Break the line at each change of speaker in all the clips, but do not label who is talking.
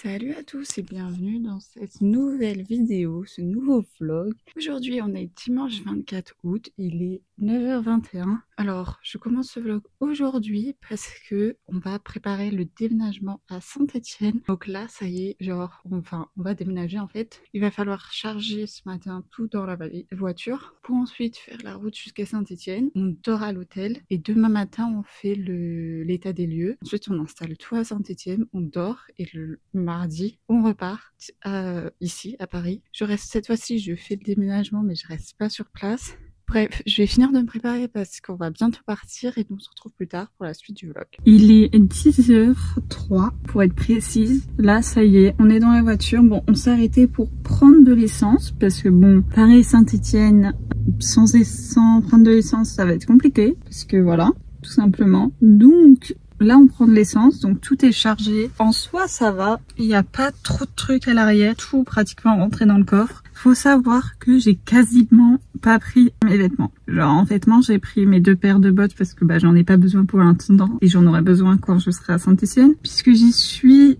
Salut à tous et bienvenue dans cette nouvelle vidéo, ce nouveau vlog. Aujourd'hui on est dimanche 24 août, il est 9h21. Alors je commence ce vlog aujourd'hui parce que on va préparer le déménagement à Saint-Étienne. Donc là ça y est, genre on va déménager en fait. Il va falloir charger ce matin tout dans la voiture pour ensuite faire la route jusqu'à Saint-Étienne. On dort à l'hôtel et demain matin on fait l'état des lieux. Ensuite on installe tout à Saint-Étienne, on dort et le mardi, on repart ici à Paris. Je reste cette fois-ci, je fais le déménagement mais je reste pas sur place. Bref, je vais finir de me préparer parce qu'on va bientôt partir et donc on se retrouve plus tard pour la suite du vlog. Il est 10h03 pour être précise. Là, ça y est, on est dans la voiture. Bon, on s'est arrêté pour prendre de l'essence parce que bon, Paris-Saint-Étienne, sans prendre de l'essence, ça va être compliqué parce que voilà, tout simplement. Donc là, on prend de l'essence, donc tout est chargé. En soi, ça va. Il n'y a pas trop de trucs à l'arrière. Tout pratiquement rentré dans le coffre. Faut savoir que j'ai quasiment pas pris mes vêtements. Genre, en vêtements, j'ai pris mes 2 paires de bottes parce que j'en ai pas besoin pour l'instant. Et j'en aurai besoin quand je serai à Saint-Étienne. Puisque j'y suis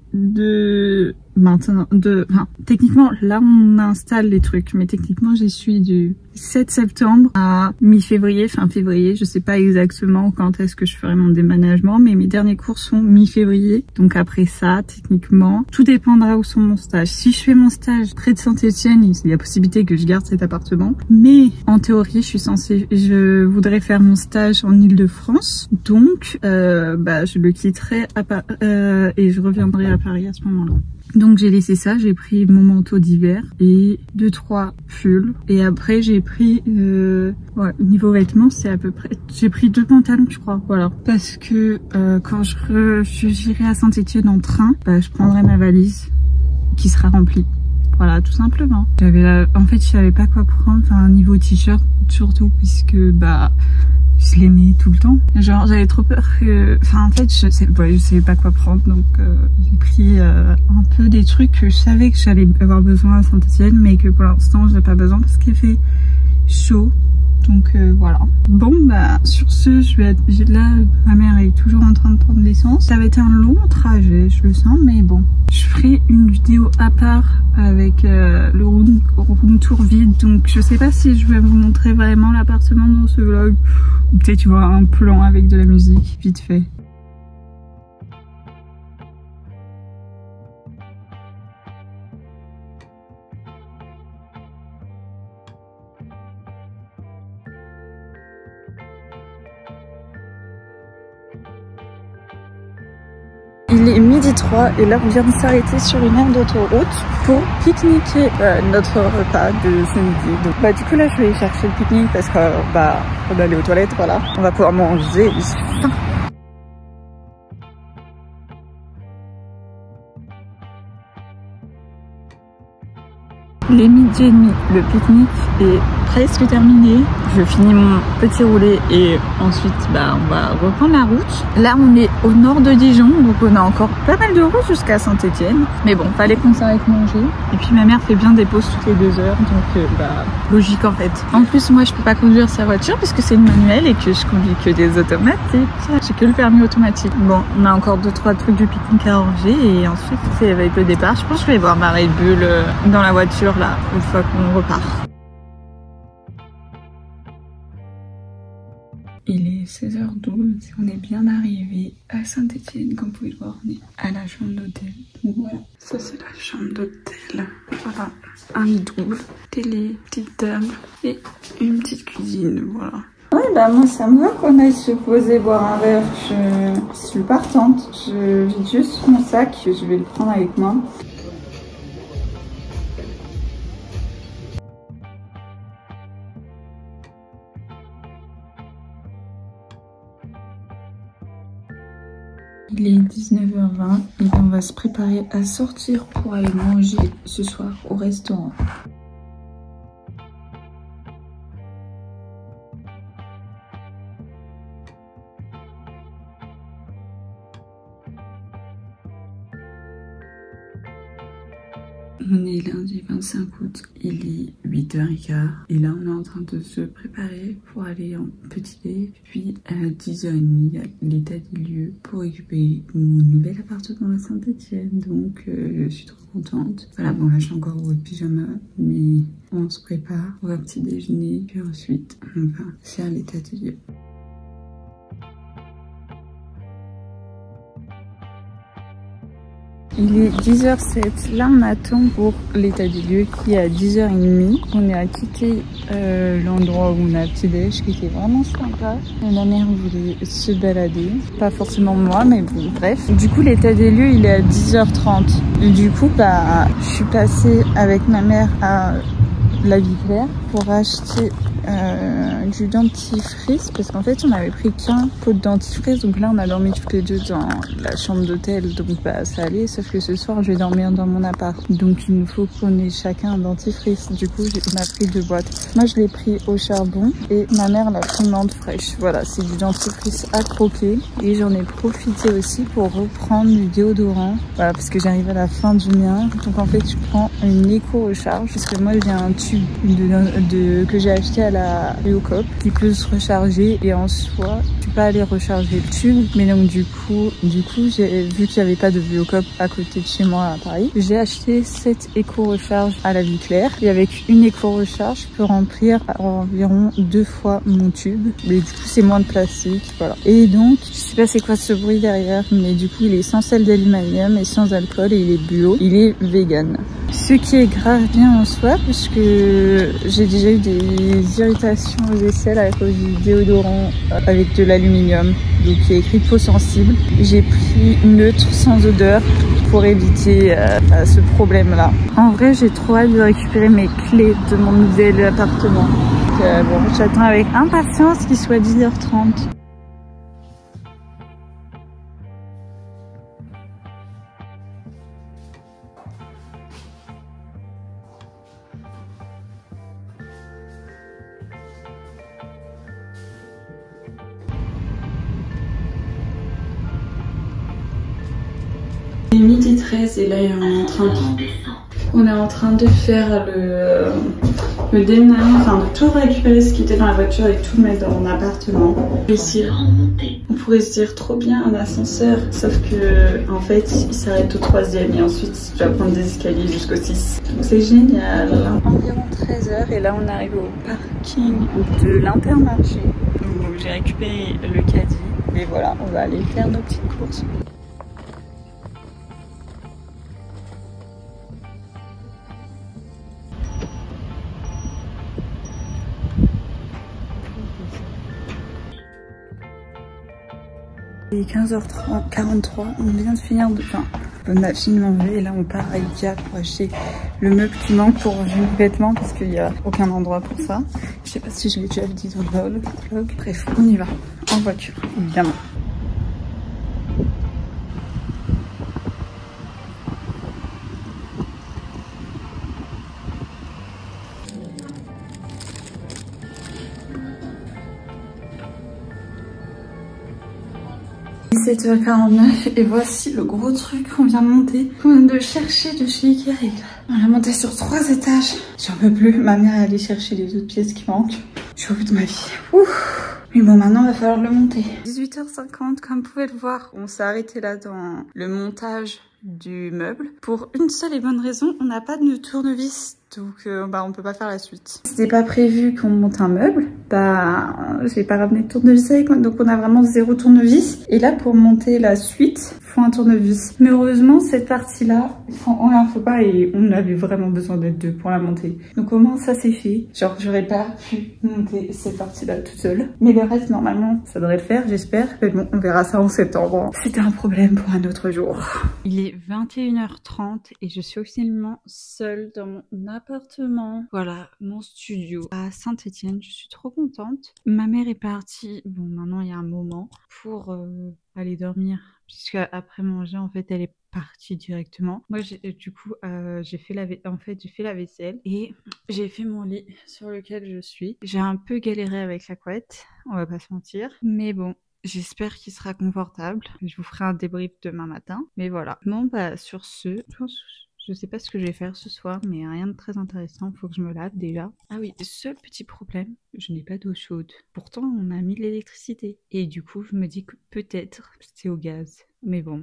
techniquement, là, on installe les trucs. Mais techniquement, j'y suis du 7 septembre à mi-février, fin février. Je sais pas exactement quand est-ce que je ferai mon déménagement, mais mes derniers cours sont mi-février. Donc après ça, techniquement, tout dépendra où sont mon stage. Si je fais mon stage près de Saint-Étienne, il y a possibilité que je garde cet appartement. Mais en théorie, je voudrais faire mon stage en Île-de-France. Donc, je le quitterai et je reviendrai à Paris à ce moment-là. Donc j'ai laissé ça, j'ai pris mon manteau d'hiver et 2-3 pulls. Et après j'ai pris, niveau vêtements c'est à peu près, j'ai pris 2 pantalons je crois, voilà. Parce que quand j'irai à Saint-Étienne en train, je prendrai ma valise qui sera remplie. Voilà, tout simplement. En fait je savais pas quoi prendre, niveau t-shirt surtout puisque je les mets tout le temps. Genre j'avais trop peur que... en fait je savais pas quoi prendre donc j'ai pris un peu des trucs que je savais que j'allais avoir besoin à Saint-Étienne mais que pour l'instant j'ai pas besoin parce qu'il fait chaud. Donc voilà. Bon sur ce là ma mère est toujours en train de prendre l'essence. Ça va être un long trajet je le sens mais bon. Je ferai une vidéo à part avec le room tour vide donc je sais pas si je vais vous montrer vraiment l'appartement dans ce vlog. Peut-être tu vois un plan avec de la musique vite fait. Il est 12h03 et là on vient de s'arrêter sur une aire d'autoroute pour pique-niquer notre repas de ce midi. Donc du coup là je vais chercher le pique-nique parce que on va aller aux toilettes, voilà. On va pouvoir manger, j'ai faim. Il est 12h30, le pique-nique est presque terminé. Je finis mon petit roulé et ensuite on va reprendre la route. Là on est au nord de Dijon donc on a encore pas mal de route jusqu'à Saint-Étienne. Mais bon, fallait qu'on s'arrête manger. Et puis ma mère fait bien des pauses toutes les 2 heures donc logique en fait. En plus moi je peux pas conduire sa voiture puisque c'est une manuelle et que je conduis que des automatiques. J'ai que le permis automatique. Bon, on a encore 2-3 trucs du pique-nique à ranger et ensuite c'est avec le départ. Je pense que je vais boire ma Red Bull dans la voiture là une fois qu'on repart. Il est 16h12 et on est bien arrivé à Saint-Étienne. Comme vous pouvez le voir, on est à la chambre d'hôtel. Voilà, ça c'est la chambre d'hôtel. Voilà, un lit double, télé, petite table et une petite cuisine, voilà. Ouais, moi ça me va qu'on aille se poser boire un verre. Je suis partante. J'ai juste mon sac, je vais le prendre avec moi. Il est 19h20 et on va se préparer à sortir pour aller manger ce soir au restaurant. On est lundi 25 août, il est 8h15 et là on est en train de se préparer pour aller en petit déj. Puis à 10h30, il y a l'état des lieux pour récupérer mon nouvel appartement à Saint-Etienne. Donc je suis trop contente. Voilà, bon là je suis encore au pyjama, mais on se prépare pour un petit déjeuner. Puis ensuite on va faire l'état des lieux. Il est 10h07, là on attend pour l'état des lieux qui est à 10h30. On est à quitter l'endroit où on a petit déj qui était vraiment sympa. Ma mère voulait se balader, pas forcément moi mais bon bref. Du coup l'état des lieux il est à 10h30. Et du coup bah je suis passée avec ma mère à la Vie Claire pour acheter du dentifrice parce qu'en fait on avait pris qu'un pot de dentifrice, donc là on a dormi toutes les deux dans la chambre d'hôtel, donc bah ça allait, sauf que ce soir je vais dormir dans mon appart, donc il nous faut qu'on ait chacun un dentifrice. Du coup on a pris 2 boîtes, moi je l'ai pris au charbon et ma mère l'a pris menthe fraîche. Voilà, c'est du dentifrice à croquer et j'en ai profité aussi pour reprendre du déodorant, voilà, parce que j'arrive à la fin du mien, donc en fait je prends une éco-recharge parce que moi j'ai un tube que j'ai acheté à la Biocop qui peut se recharger et en soi tu peux pas aller recharger le tube, mais donc du coup j'ai vu qu'il n'y avait pas de Biocop à côté de chez moi à Paris, j'ai acheté cette éco-recharge à la Vie Claire et avec une éco-recharge je peux remplir environ 2 fois mon tube, mais du coup c'est moins de plastique, voilà. Et donc je sais pas c'est quoi ce bruit derrière, mais du coup il est sans sel d'aluminium et sans alcool et il est bio, il est vegan, ce qui est grave bien en soi puisque j'ai déjà eu des irritations aux aisselles à cause du déodorant avec de l'aluminium, donc il y a écrit peau sensible. J'ai pris neutre sans odeur pour éviter ce problème là. En vrai j'ai trop hâte de récupérer mes clés de mon nouvel appartement, donc bon, j'attends avec impatience qu'il soit 10h30. Il est midi 13 et là on est en train de faire le déménagement, enfin de tout récupérer ce qui était dans la voiture et tout mettre dans mon appartement. On pourrait se dire trop bien un ascenseur, sauf que en fait il s'arrête au 3e et ensuite tu vas prendre des escaliers jusqu'au 6. Donc c'est génial. Environ 13h et là on arrive au parking de l'Intermarché. Donc j'ai récupéré le caddie et voilà, on va aller faire nos petites courses. Il est 15h43, on vient de finir on a fini de manger et là on part à Ikea pour acheter le meuble qui manque pour ranger nos vêtements parce qu'il n'y a aucun endroit pour ça. Je sais pas si je l'ai déjà dit dans le vlog. Bref, on y va, en voiture, évidemment. Il est 7h49 et voici le gros truc qu'on vient de monter, qu'on vient de chercher de chez Ikea. On l'a monté sur 3 étages. J'en peux plus, ma mère est allée chercher les autres pièces qui manquent. Je suis au bout de ma vie. Ouf. Mais bon, maintenant il va falloir le monter. 18h50, comme vous pouvez le voir, on s'est arrêté là dans le montage du meuble. Pour une seule et bonne raison, on n'a pas de tournevis. Donc on peut pas faire la suite. C'était pas prévu qu'on monte un meuble, j'ai pas ramené de tournevis avec moi, donc on a vraiment 0 tournevis. Et là pour monter la suite, il faut un tournevis. Mais heureusement cette partie là, on n'en faut pas et on avait vraiment besoin d'être 2 pour la monter. Donc au moins ça c'est fait. Genre j'aurais pas pu monter cette partie là toute seule. Mais le reste normalement ça devrait le faire, j'espère. Mais bon on verra ça en septembre. C'était un problème pour un autre jour. Il est 21h30 et je suis officiellement seule dans mon appartement. Voilà, mon studio à Saint-Etienne. Je suis trop contente. Ma mère est partie, bon maintenant il y a un moment, pour aller dormir. Puisque après manger, en fait, elle est partie directement. Moi, j'ai fait la vaisselle et j'ai fait mon lit sur lequel je suis. J'ai un peu galéré avec la couette, on va pas se mentir. Mais bon, j'espère qu'il sera confortable. Je vous ferai un débrief demain matin. Mais voilà. Bon, sur ce, Je sais pas ce que je vais faire ce soir, mais rien de très intéressant. Faut que je me lave déjà. Ah oui, seul petit problème, je n'ai pas d'eau chaude. Pourtant, on a mis de l'électricité. Et du coup, je me dis que peut-être c'est au gaz. Mais bon,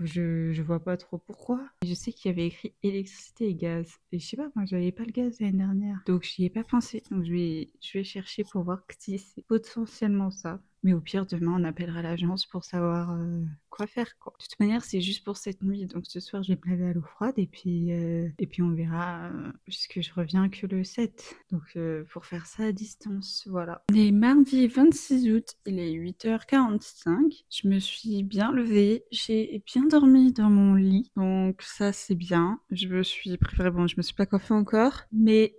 je vois pas trop pourquoi. Je sais qu'il y avait écrit électricité et gaz. Et je sais pas, moi j'avais pas le gaz l'année dernière. Donc j'y ai pas pensé. Donc je vais chercher pour voir si c'est potentiellement ça. Mais au pire, demain, on appellera l'agence pour savoir quoi faire, quoi. De toute manière, c'est juste pour cette nuit. Donc ce soir, je vais me laver à l'eau froide et puis on verra, puisque je reviens que le 7. Donc pour faire ça à distance, voilà. On est mardi 26 août, il est 8h45. Je me suis bien levée, j'ai bien dormi dans mon lit. Donc ça, c'est bien. Je me suis préparée, bon, je me suis pas coiffée encore. Mais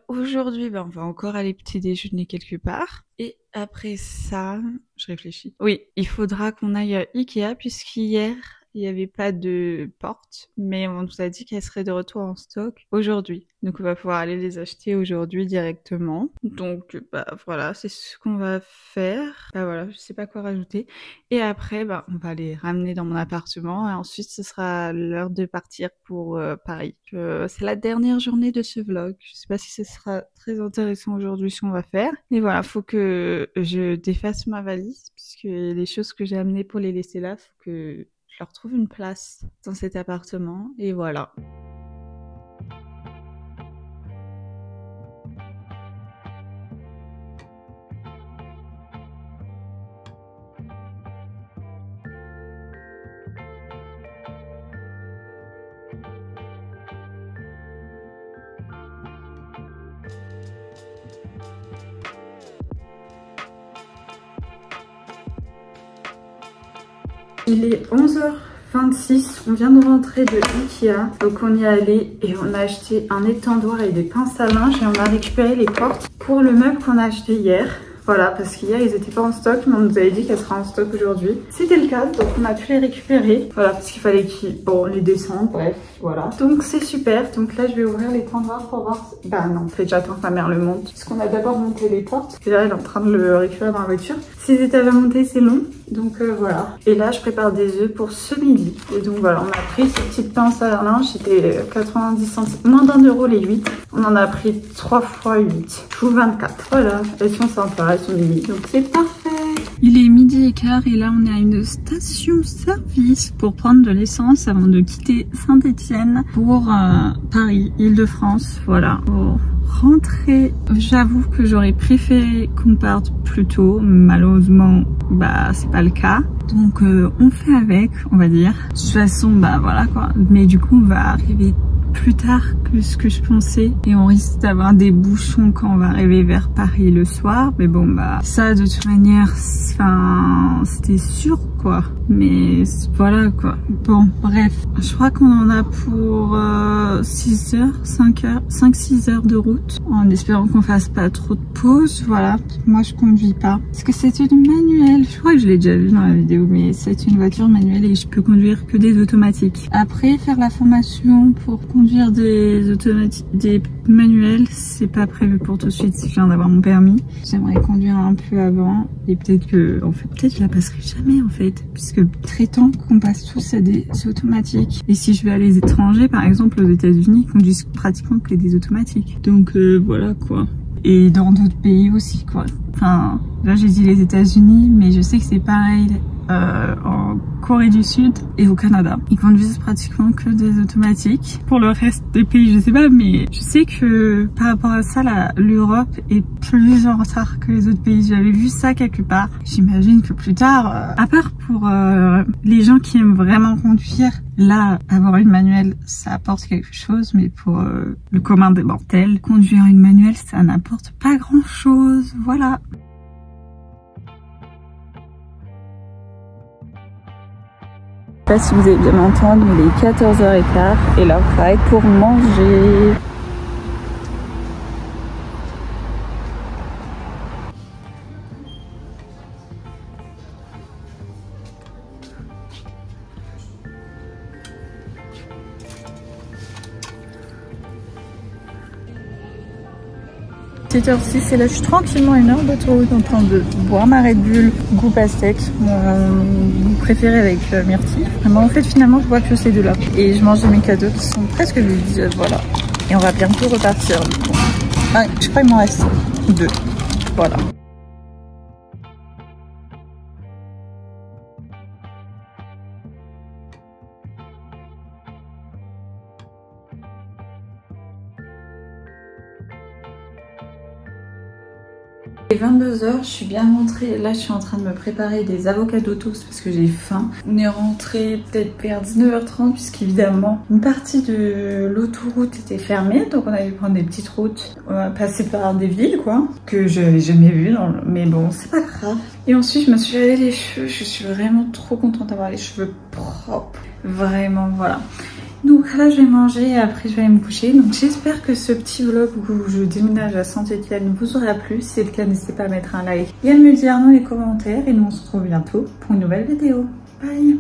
aujourd'hui, on va encore aller petit déjeuner quelque part. Et après ça, je réfléchis. Oui, il faudra qu'on aille à Ikea puisqu'hier, il n'y avait pas de porte, mais on nous a dit qu'elle serait de retour en stock aujourd'hui. Donc on va pouvoir aller les acheter aujourd'hui directement. Donc voilà, c'est ce qu'on va faire. Voilà, je sais pas quoi rajouter. Et après, on va les ramener dans mon appartement et ensuite ce sera l'heure de partir pour Paris. C'est la dernière journée de ce vlog. Je sais pas si ce sera très intéressant aujourd'hui ce qu'on va faire. Mais voilà, faut que je défasse ma valise puisque les choses que j'ai amenées pour les laisser là, faut que je leur trouve une place dans cet appartement. Et voilà. Il est 11h26, on vient de rentrer de Ikea, donc on y est allé et on a acheté un étendoir et des pinces à linge et on a récupéré les portes pour le meuble qu'on a acheté hier. Voilà, parce qu'hier ils étaient pas en stock, mais on nous avait dit qu'elle sera en stock aujourd'hui. C'était le cas, donc on a pu les récupérer. Voilà, parce qu'il fallait les descendre, bref, voilà. Donc c'est super, donc là je vais ouvrir l'étendoir pour voir... non, en fait j'attends que ma mère le monte, parce qu'on a d'abord monté les portes. Et là elle est en train de le récupérer dans la voiture. Si les étages à monter c'est long, donc voilà. Et là je prépare des œufs pour ce midi. Et donc voilà, on a pris ces petites pinces à linge, c'était 90 centimes, moins d'1 € les 8. On en a pris 3 fois 8, je trouve 24. Voilà, elles sont sympas. Donc c'est parfait. Il est 12h15 et là on est à une station-service pour prendre de l'essence avant de quitter Saint-Étienne pour Paris, Île-de-France. Voilà, pour rentrer. J'avoue que j'aurais préféré qu'on parte plus tôt. Malheureusement, c'est pas le cas. Donc on fait avec, on va dire. De toute façon, voilà quoi. Mais du coup, on va arriver plus tard que ce que je pensais et on risque d'avoir des bouchons quand on va arriver vers Paris le soir, mais bon ça de toute manière c'était sûr quoi, mais voilà quoi. Bon bref, je crois qu'on en a pour 5-6 heures de route, en espérant qu'on fasse pas trop de pauses. Voilà, moi je conduis pas parce que c'est une manuelle, je crois que je l'ai déjà vu dans la vidéo, mais c'est une voiture manuelle et je peux conduire que des automatiques. Après faire la formation pour conduire des manuels, c'est pas prévu pour tout de suite si je viens d'avoir mon permis. J'aimerais conduire un peu avant et peut-être que peut-être je la passerai jamais en fait, puisque très temps qu'on passe tous à des automatiques. Et si je vais à l'étranger, par exemple aux États-Unis, ils conduisent pratiquement que des automatiques. Donc voilà quoi. Et dans d'autres pays aussi quoi. Enfin là j'ai dit les États-Unis, mais je sais que c'est pareil en Corée du Sud et au Canada. Ils conduisent pratiquement que des automatiques. Pour le reste des pays, je sais pas, mais je sais que par rapport à ça, l'Europe est plus en retard que les autres pays. J'avais vu ça quelque part. J'imagine que plus tard, à part pour les gens qui aiment vraiment conduire, là, avoir une manuelle, ça apporte quelque chose, mais pour le commun des mortels, conduire une manuelle, ça n'apporte pas grand chose. Voilà. Je sais pas si vous avez bien entendu, il est 14h15 et là on va être pour manger. 18h06 et là je suis tranquillement à 1 heure d'autoroute en train de boire ma Red Bull goût pastèque, mon goût préféré avec myrtille. Vraiment en fait finalement je bois que ces deux-là. Et je mange mes cadeaux qui sont presque vides, voilà. Et on va bientôt repartir. Ah, je crois qu'il m'en reste 2. Voilà. Il est 22h, je suis bien rentrée. Là, je suis en train de me préparer des avocados toast parce que j'ai faim. On est rentré peut-être vers 19h30 puisqu'évidemment, une partie de l'autoroute était fermée. Donc, on a dû prendre des petites routes. On va passer par des villes, quoi, que je n'avais jamais vues. Mais bon, c'est pas grave. Et ensuite, je me suis lavé les cheveux. Je suis vraiment trop contente d'avoir les cheveux propres. Vraiment, voilà. Donc là je vais manger et après je vais aller me coucher. Donc j'espère que ce petit vlog où je déménage à Saint-Étienne vous aura plu. Si c'est le cas, n'hésitez pas à mettre un like et à me le dire dans les commentaires. Et nous on se retrouve bientôt pour une nouvelle vidéo. Bye!